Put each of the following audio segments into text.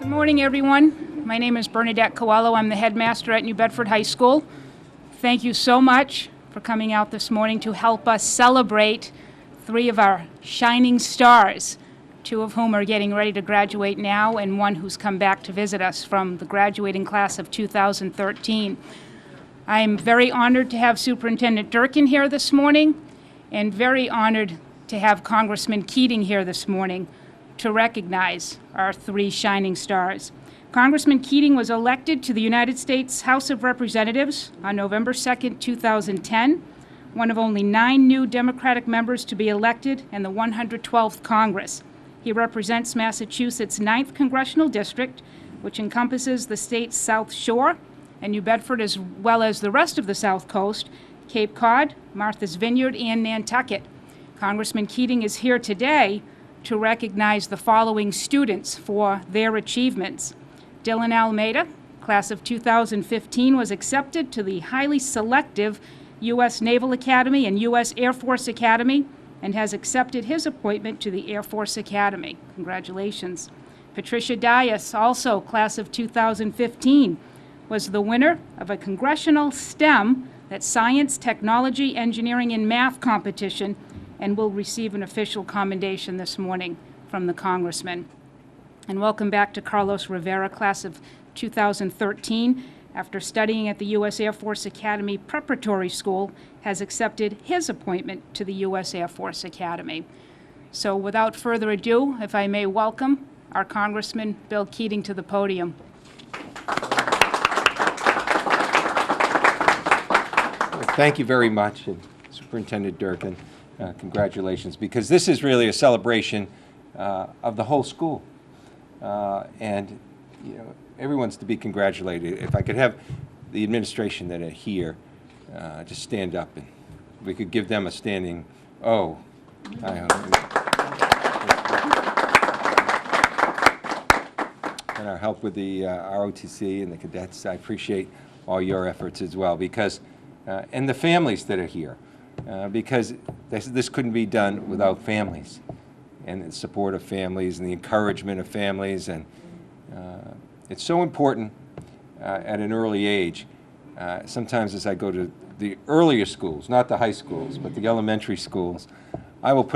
Good morning, everyone. My name is Bernadette Coelho. I'm the headmaster at New Bedford High School. Thank you so much for coming out this morning to help us celebrate three of our shining stars, two of whom are getting ready to graduate now, and one who's come back to visit us from the graduating class of 2013. I'm very honored to have Superintendent Durkin here this morning, and very honored to have Congressman Keating here this morning to recognize our three shining stars. Congressman Keating was elected to the United States House of Representatives on November 2nd, 2010, one of only 9 new Democratic members to be elected in the 112th Congress. He represents Massachusetts' 9th Congressional District, which encompasses the state's South Shore and New Bedford, as well as the rest of the South Coast, Cape Cod, Martha's Vineyard, and Nantucket. Congressman Keating is here today to recognize the following students for their achievements. Dylan Almeida, class of 2015, was accepted to the highly selective U.S. Naval Academy and U.S. Air Force Academy and has accepted his appointment to the Air Force Academy. Congratulations. Patricia Dias, also class of 2015, was the winner of a congressional STEM, that's Science, Technology, Engineering, and Math competition, and will receive an official commendation this morning from the Congressman. And welcome back to Carlos Rivera, class of 2013. After studying at the U.S. Air Force Academy Preparatory School, has accepted his appointment to the U.S. Air Force Academy. So without further ado, if I may welcome our Congressman Bill Keating to the podium. Thank you very much, Superintendent Durkin. Congratulations, because this is really a celebration of the whole school, and everyone's to be congratulated. If I could have the administration that are here just stand up, and we could give them a standing O. And our help with the ROTC and the cadets, I appreciate all your efforts as well, because and the families that are here. Because this couldn't be done without families and the support of families and the encouragement of families. And it's so important at an early age. Sometimes as I go to the earlier schools, not the high schools, but the elementary schools, I'll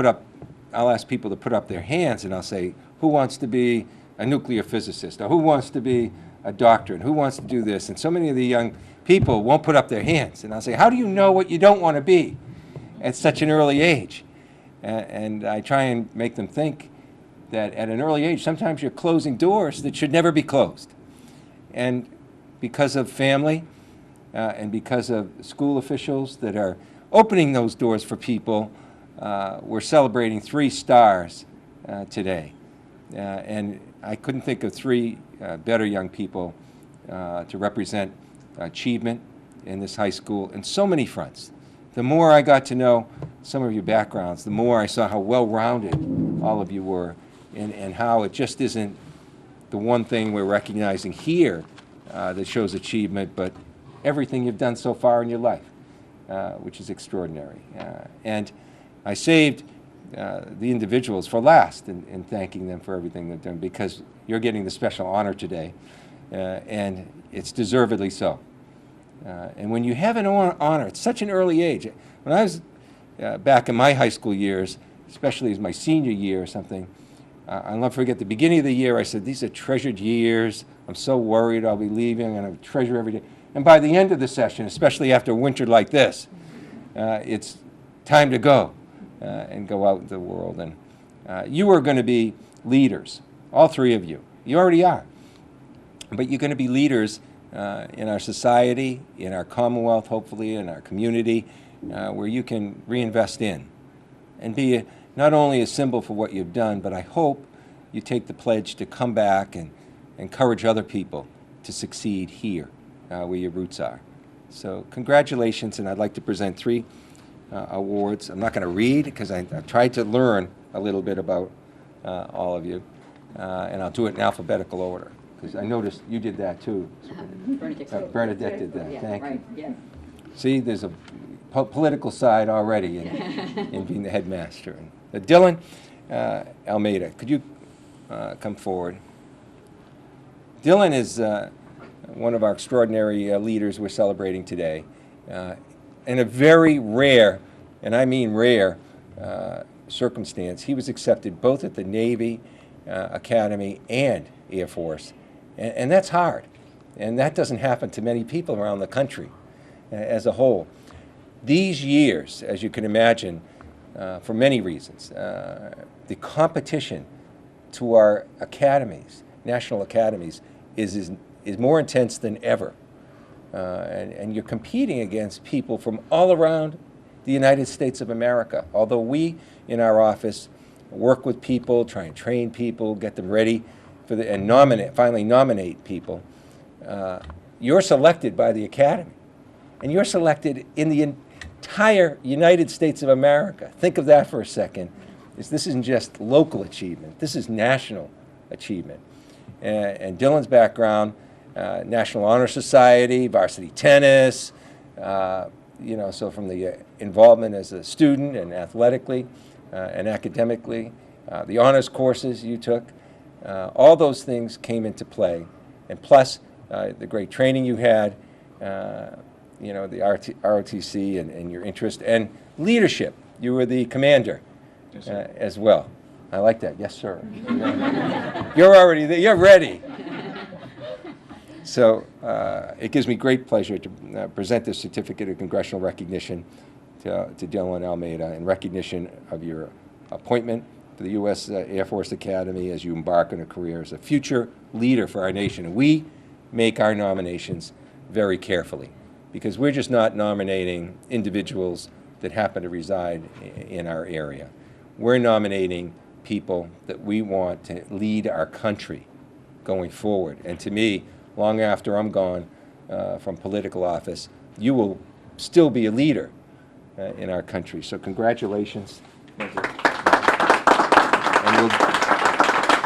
ask people to put up their hands, and I'll say, who wants to be a nuclear physicist? Or who wants to be a doctor? And who wants to do this? And so many of the young people won't put up their hands. And I'll say, how do you know what you don't want to be at such an early age? And I try and make them think that at an early age, sometimes you're closing doors that should never be closed. And because of family and because of school officials that are opening those doors for people, we're celebrating 3 stars today. And I couldn't think of 3 better young people to represent achievement in this high school in so many fronts. The more I got to know some of your backgrounds, the more I saw how well-rounded all of you were, and how it just isn't the one thing we're recognizing here that shows achievement, but everything you've done so far in your life, which is extraordinary. And I saved the individuals for last in thanking them for everything they've done, because you're getting the special honor today, and it's deservedly so. And when you have an honor at such an early age, when I was back in my high school years, especially as my senior year or something, I'll never forget the beginning of the year. I said, these are treasured years. I'm so worried I'll be leaving, and I treasure every day. And by the end of the session, especially after a winter like this, it's time to go and go out into the world. And you are going to be leaders, all 3 of you. You already are. But you're going to be leaders in our society, in our Commonwealth, hopefully, in our community, where you can reinvest in and be not only a symbol for what you've done, but I hope you take the pledge to come back and encourage other people to succeed here, where your roots are. So congratulations, and I'd like to present 3 awards. I'm not going to read, because I've tried to learn a little bit about all of you, and I'll do it in alphabetical order. Because I noticed you did that too. Bernadette did that. Thank you. Yes. See, there's a political side already in being the headmaster. Dylan Almeida, could you come forward? Dylan is one of our extraordinary leaders we're celebrating today. In a very rare, and I mean rare, circumstance, he was accepted both at the Navy Academy and Air Force. And that's hard. And that doesn't happen to many people around the country as a whole. These years, as you can imagine, for many reasons, the competition to our academies, national academies, is more intense than ever. And you're competing against people from all around the United States of America. Although we, in our office, work with people, try and train people, get them ready for and finally nominate people, you're selected by the Academy. And you're selected in the entire United States of America. Think of that for a second. This isn't just local achievement. This is national achievement. And Dylan's background, National Honor Society, varsity tennis, so from the involvement as a student and athletically and academically, the honors courses you took, all those things came into play. And plus, the great training you had, the ROTC and your interest, and leadership. You were the commander. Yes, as well. I like that. Yes, sir. You're already there. You're ready. So it gives me great pleasure to present this certificate of congressional recognition to Dylan Almeida in recognition of your appointment to the U.S. Air Force Academy as you embark on a career as a future leader for our nation. And we make our nominations very carefully because we're just not nominating individuals that happen to reside in our area. We're nominating people that we want to lead our country going forward. And to me, long after I'm gone from political office, you will still be a leader in our country. So congratulations. Thank you.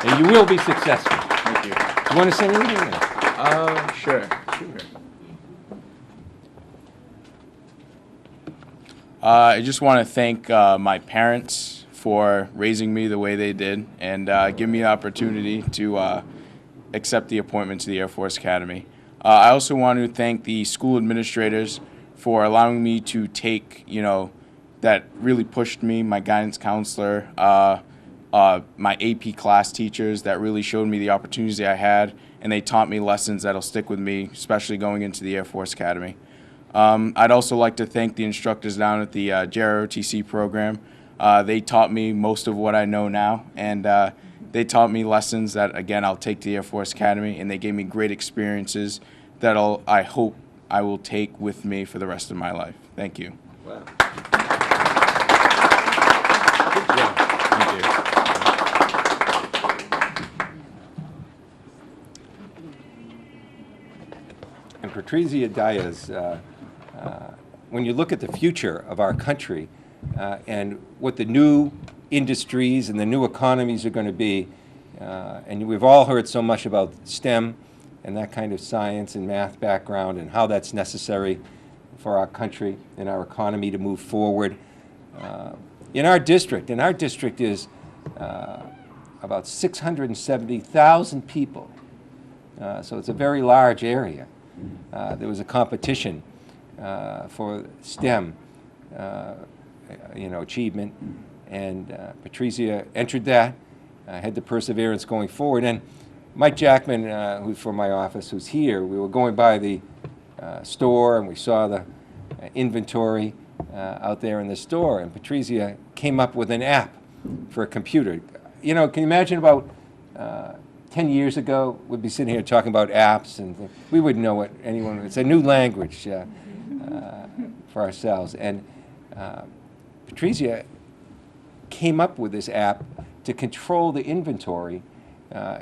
And you will be successful. Thank you. Do you want to say anything? Sure. I just want to thank my parents for raising me the way they did and give me the opportunity to accept the appointment to the Air Force Academy. I also want to thank the school administrators for allowing me to take, that really pushed me, my guidance counselor, my AP class teachers that really showed me the opportunities I had, and they taught me lessons that'll stick with me, especially going into the Air Force Academy. I'd also like to thank the instructors down at the JROTC program. They taught me most of what I know now, and they taught me lessons that, again, I'll take to the Air Force Academy, and they gave me great experiences that I hope I will take with me for the rest of my life. Thank you. Wow. Thank you. And Patrizia Diaz, when you look at the future of our country and what the new industries and the new economies are going to be, and we've all heard so much about STEM and that kind of science and math background and how that's necessary for our country and our economy to move forward. In our district is about 670,000 people, so it's a very large area. There was a competition for STEM, achievement, and Patrizia entered that, had the perseverance going forward. And Mike Jackman, who's from my office, who's here, we were going by the store and we saw the inventory out there in the store, and Patrizia came up with an app for a computer. Can you imagine about 10 years ago, we'd be sitting here talking about apps, and we wouldn't know what anyone, it's a new language for ourselves. And Patrizia came up with this app to control the inventory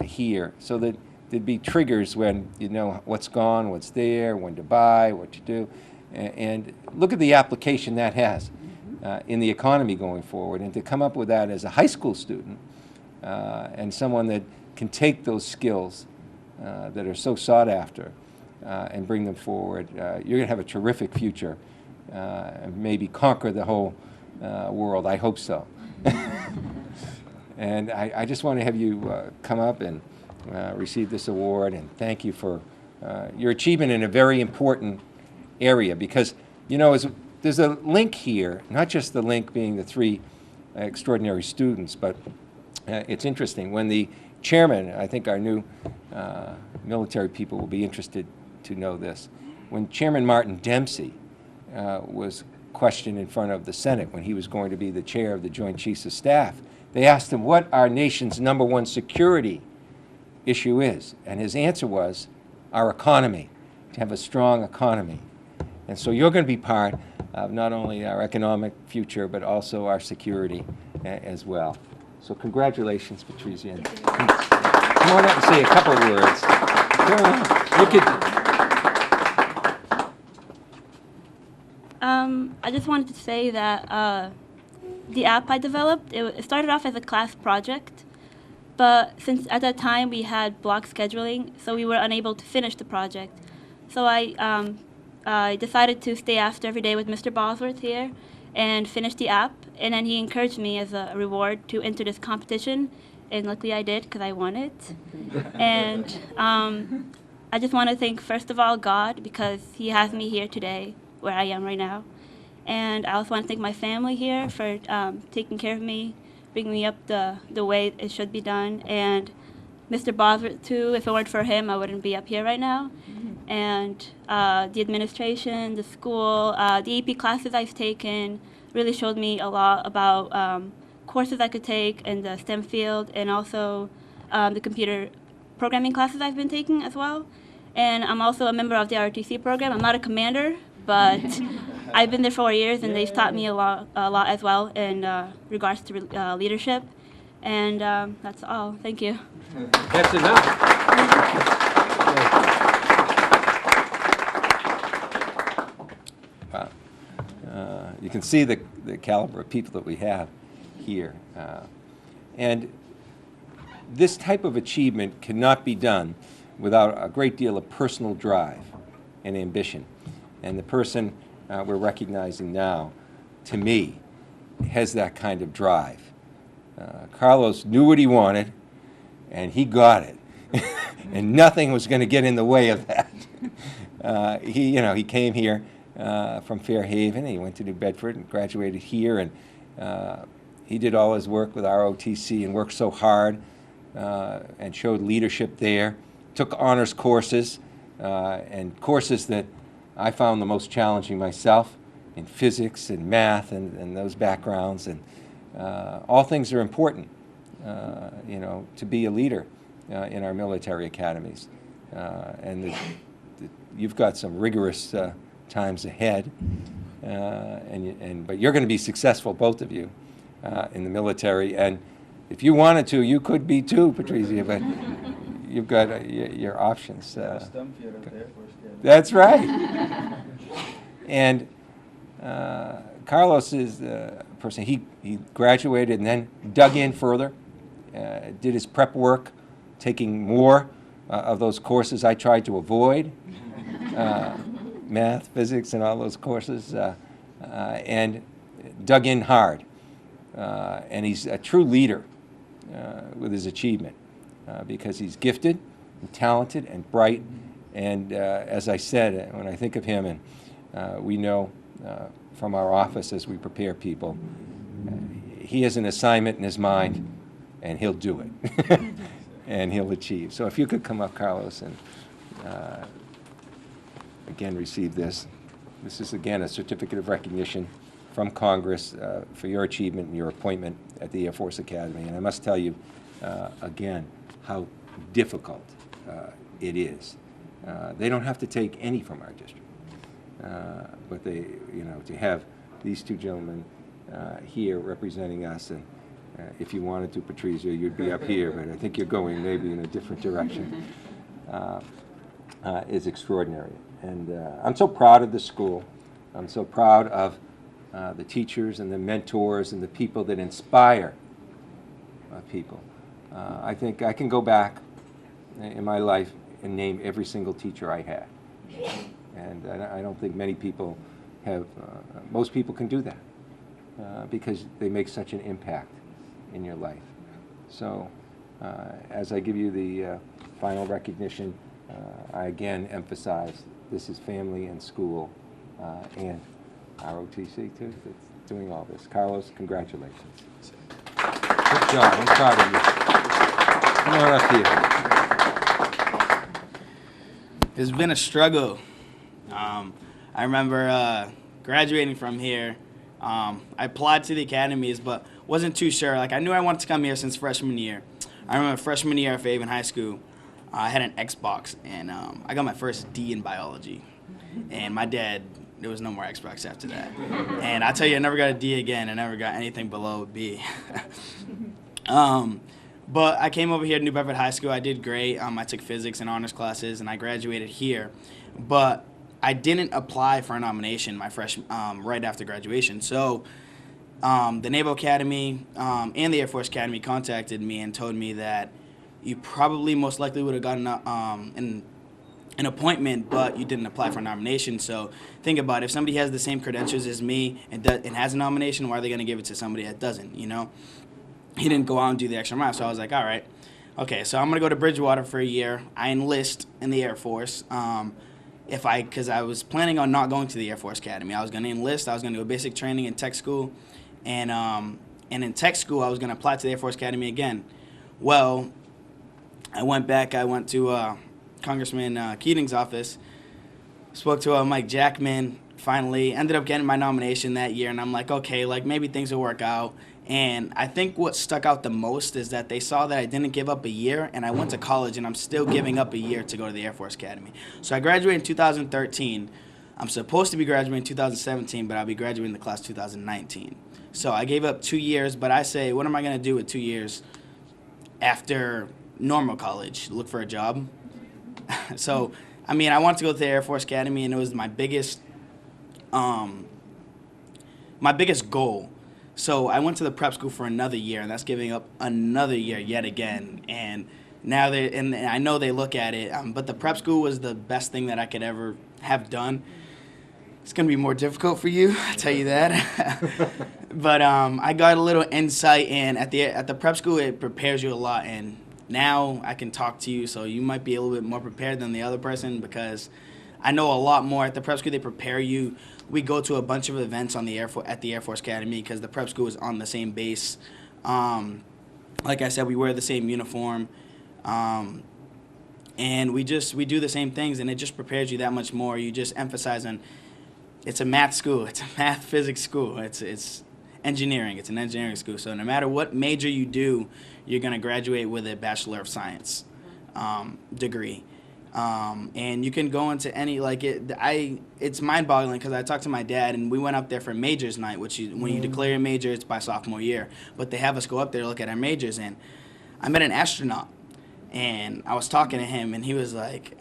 here so that there'd be triggers when you know what's gone, what's there, when to buy, what to do. And look at the application that has in the economy going forward. And to come up with that as a high school student and someone that can take those skills that are so sought after and bring them forward, you're going to have a terrific future and maybe conquer the whole world. I hope so. And I just want to have you come up and receive this award, and thank you for your achievement in a very important area, because, you know, there's a link here, not just the link being the 3 extraordinary students, but it's interesting. When the chairman, I think our new military people will be interested to know this, when Chairman Martin Dempsey was questioned in front of the Senate when he was going to be the chair of the Joint Chiefs of Staff, they asked him what our nation's #1 security issue is, and his answer was our economy, to have a strong economy. And so you're going to be part of not only our economic future, but also our security as well. So congratulations, Patrizia. And come on up and say a couple of words. You could. I just wanted to say that the app I developed, it started off as a class project, but since at that time we had block scheduling, so we were unable to finish the project. So I decided to stay after every day with Mr. Bosworth here and finish the app, and then he encouraged me as a reward to enter this competition, and luckily I did because I won it. And I just want to thank, first of all, God, because he has me here today where I am right now. And I also want to thank my family here for taking care of me, bringing me up the way it should be done. And Mr. Bosworth, too. If it weren't for him, I wouldn't be up here right now. And the administration, the school, the AP classes I've taken really showed me a lot about courses I could take in the STEM field, and also the computer programming classes I've been taking as well. And I'm also a member of the ROTC program. I'm not a commander, but I've been there for 4 years, and they've taught me a lot as well in regards to leadership. And that's all. Thank you. That's enough. Wow. You can see the caliber of people that we have here. And this type of achievement cannot be done without a great deal of personal drive and ambition. And the person we're recognizing now, to me, has that kind of drive. Carlos knew what he wanted, and he got it. And nothing was going to get in the way of that. He came here from Fairhaven. He went to New Bedford and graduated here, and he did all his work with ROTC and worked so hard and showed leadership there. Took honors courses and courses that I found the most challenging myself, in physics and math and those backgrounds. And all things are important, to be a leader in our military academies. And you've got some rigorous times ahead, but you're going to be successful, both of you, in the military. And if you wanted to, you could be too, Patrizia, but you've got your options. That's right. And Carlos is a person, he graduated and then dug in further, did his prep work, taking more of those courses I tried to avoid, math, physics, and all those courses, and dug in hard. And he's a true leader with his achievement because he's gifted and talented and bright. And as I said, when I think of him, and we know from our office as we prepare people, he has an assignment in his mind, and he'll do it, and he'll achieve. So if you could come up, Carlos, and again receive this. This is, again, a certificate of recognition from Congress for your achievement and your appointment at the Air Force Academy. And I must tell you, again, how difficult it is. They don't have to take any from our district, but they, to have these two gentlemen here representing us, and if you wanted to, Patrizia, you'd be up here, but I think you're going maybe in a different direction, is extraordinary. And I'm so proud of the school. I'm so proud of the teachers and the mentors and the people that inspire people. I think I can go back in my life and name every single teacher I had. And I don't think many people have, most people can do that because they make such an impact in your life. So as I give you the final recognition, I again emphasize this is family and school and ROTC too that's doing all this. Carlos, congratulations. Good job. I'm proud of you. Come on up here. It's been a struggle. I remember graduating from here. I applied to the academies, but wasn't too sure. Like, I knew I wanted to come here since freshman year. I remember freshman year at Bedford High School, I had an Xbox, and I got my first D in biology. And my dad, there was no more Xbox after that. And I tell you, I never got a D again. I never got anything below a B. But I came over here to New Bedford High School. I did great. I took physics and honors classes, and I graduated here. But I didn't apply for a nomination my right after graduation. So the Naval Academy and the Air Force Academy contacted me and told me that you probably most likely would have gotten an appointment, but you didn't apply for a nomination. So think about it. If somebody has the same credentials as me and has a nomination, why are they going to give it to somebody that doesn't, you know? He didn't go out and do the extra mile. So I was like, all right. Okay, so I'm going to go to Bridgewater for a year. I enlist in the Air Force. Because I was planning on not going to the Air Force Academy. I was going to enlist. I was going to do a basic training in tech school. And in tech school, I was going to apply to the Air Force Academy again. Well, I went back. I went to Congressman Keating's office, spoke to Mike Jackman, finally ended up getting my nomination that year. And I'm like, okay, like maybe things will work out. And I think what stuck out the most is that they saw that I didn't give up a year, and I went to college, and I'm still giving up a year to go to the Air Force Academy. So I graduated in 2013. I'm supposed to be graduating in 2017, but I'll be graduating the class 2019. So I gave up 2 years, but I say, what am I going to do with 2 years after normal college? Look for a job? So, I mean, I wanted to go to the Air Force Academy, and it was my biggest goal. So I went to the prep school for another year, and that's giving up another year yet again. And now and I know they look at it, but the prep school was the best thing that I could ever have done. It's going to be more difficult for you, I tell you that. But I got a little insight, and at the prep school, it prepares you a lot. And now I can talk to you, so you might be a little bit more prepared than the other person, because I know a lot more. At the prep school, they prepare you. We go to a bunch of events at the Air Force Academy because the prep school is on the same base. Like I said, we wear the same uniform. And we do the same things, and it just prepares you that much more. You just emphasize on, it's a math school. It's a math physics school. It's engineering. It's an engineering school. So no matter what major you do, you're going to graduate with a Bachelor of Science degree. And you can go into any, it's mind-boggling because I talked to my dad, and we went up there for majors night, which when you declare your major, it's by sophomore year. But they have us go up there to look at our majors, and I met an astronaut, and I was talking to him, and he was like,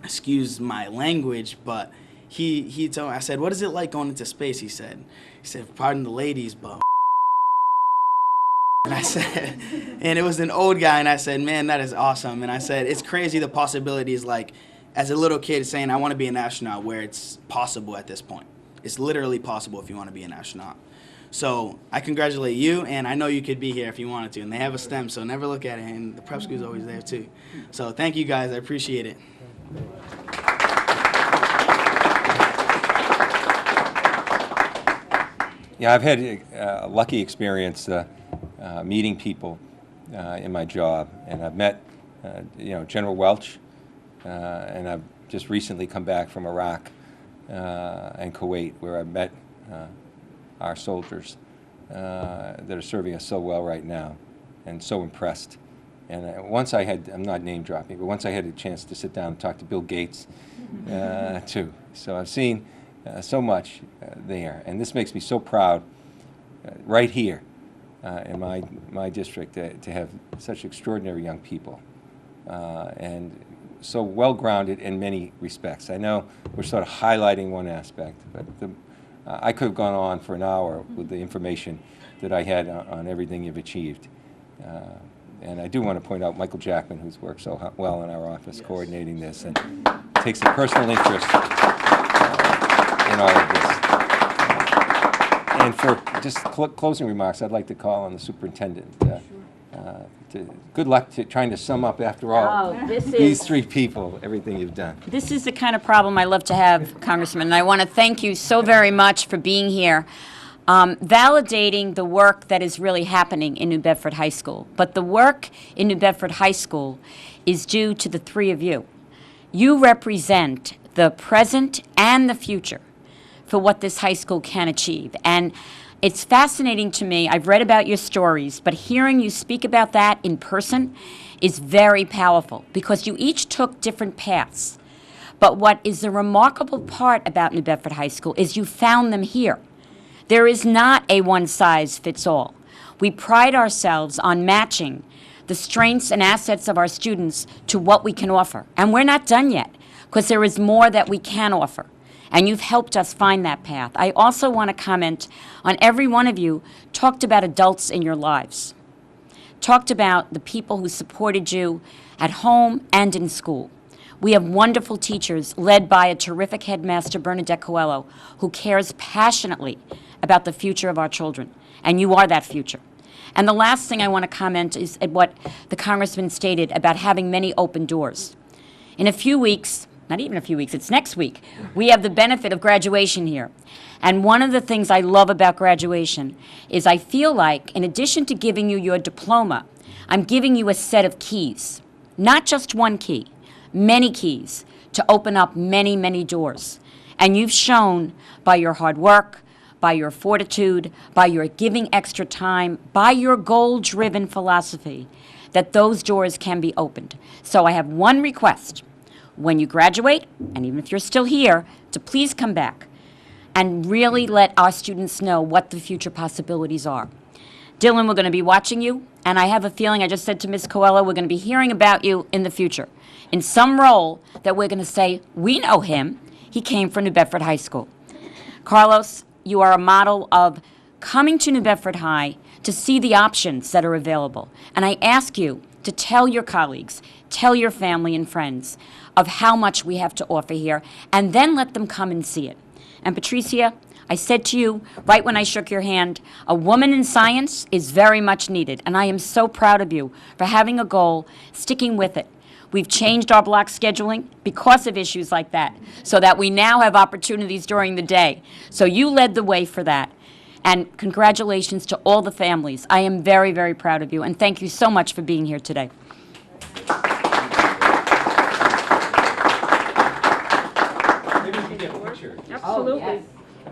excuse my language, but he told me, I said, what is it like going into space? He said, pardon the ladies, but... And I said, and it was an old guy, and I said, man, that is awesome. And I said, it's crazy the possibilities, like, as a little kid saying, I want to be an astronaut, where it's possible at this point. It's literally possible if you want to be an astronaut. So I congratulate you, and I know you could be here if you wanted to. And they have a STEM, so never look at it, and the prep school is always there, too. So thank you, guys. I appreciate it. Yeah, I've had a lucky experience meeting people in my job, and I've met, General Welch, and I've just recently come back from Iraq and Kuwait, where I've met our soldiers that are serving us so well right now, and so impressed. And I'm not name dropping, but once I had a chance to sit down and talk to Bill Gates too. So I've seen so much there, and this makes me so proud right here in my district to have such extraordinary young people and so well-grounded in many respects. I know we're sort of highlighting one aspect, but I could have gone on for an hour with the information that I had on everything you've achieved. And I do want to point out Michael Jackman, who's worked so well in our office coordinating this and takes a personal interest in all of this. And for just closing remarks, I'd like to call on the superintendent. Good luck to trying to sum up after all Oh, this these is- three people, everything you've done. This is the kind of problem I love to have, Congressman, and I want to thank you so very much for being here, validating the work that is really happening in New Bedford High School. But the work in New Bedford High School is due to the three of you. You represent the present and the future for what this high school can achieve. And it's fascinating to me. I've read about your stories, but hearing you speak about that in person is very powerful because you each took different paths. But what is the remarkable part about New Bedford High School is you found them here. There is not a one-size-fits-all. We pride ourselves on matching the strengths and assets of our students to what we can offer. And we're not done yet because there is more that we can offer. And you've helped us find that path. I also want to comment on every one of you talked about adults in your lives, talked about the people who supported you at home and in school. We have wonderful teachers led by a terrific headmaster, Bernadette Coelho, who cares passionately about the future of our children. And you are that future. And the last thing I want to comment is at what the Congressman stated about having many open doors. In a few weeks, not even a few weeks, it's next week, we have the benefit of graduation here. And one of the things I love about graduation is I feel like, in addition to giving you your diploma, I'm giving you a set of keys. Not just one key, many keys to open up many, many doors. And you've shown by your hard work, by your fortitude, by your giving extra time, by your goal-driven philosophy, that those doors can be opened. So I have one request. When you graduate, and even if you're still here, to please come back and really let our students know what the future possibilities are. Dylan, we're going to be watching you, and I have a feeling, I just said to Ms. Coelho, we're going to be hearing about you in the future, in some role that we're going to say, we know him, he came from New Bedford High School. Carlos, you are a model of coming to New Bedford High to see the options that are available. And I ask you to tell your colleagues, tell your family and friends of how much we have to offer here, and then let them come and see it. And Patricia, I said to you right when I shook your hand, a woman in science is very much needed, and I am so proud of you for having a goal, sticking with it. We've changed our block scheduling because of issues like that, so that we now have opportunities during the day. So you led the way for that. And congratulations to all the families. I am very, very proud of you, and thank you so much for being here today. Maybe we can get a picture. Absolutely.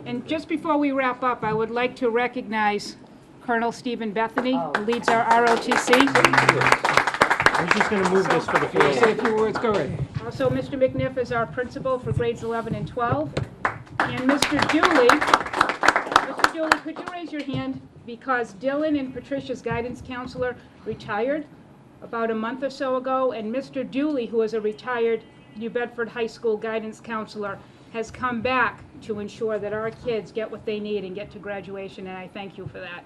And just before we wrap up, I would like to recognize Colonel Stephen Bethany, who leads our ROTC. I was just going to move this for the field. Say a few words, go ahead. Also, Mr. McNiff is our principal for grades 11 and 12. And Mr. Dooley, could you raise your hand? Because Dylan and Patricia's guidance counselor retired about a month or so ago, and Mr. Dooley, who is a retired New Bedford High School guidance counselor, has come back to ensure that our kids get what they need and get to graduation, and I thank you for that.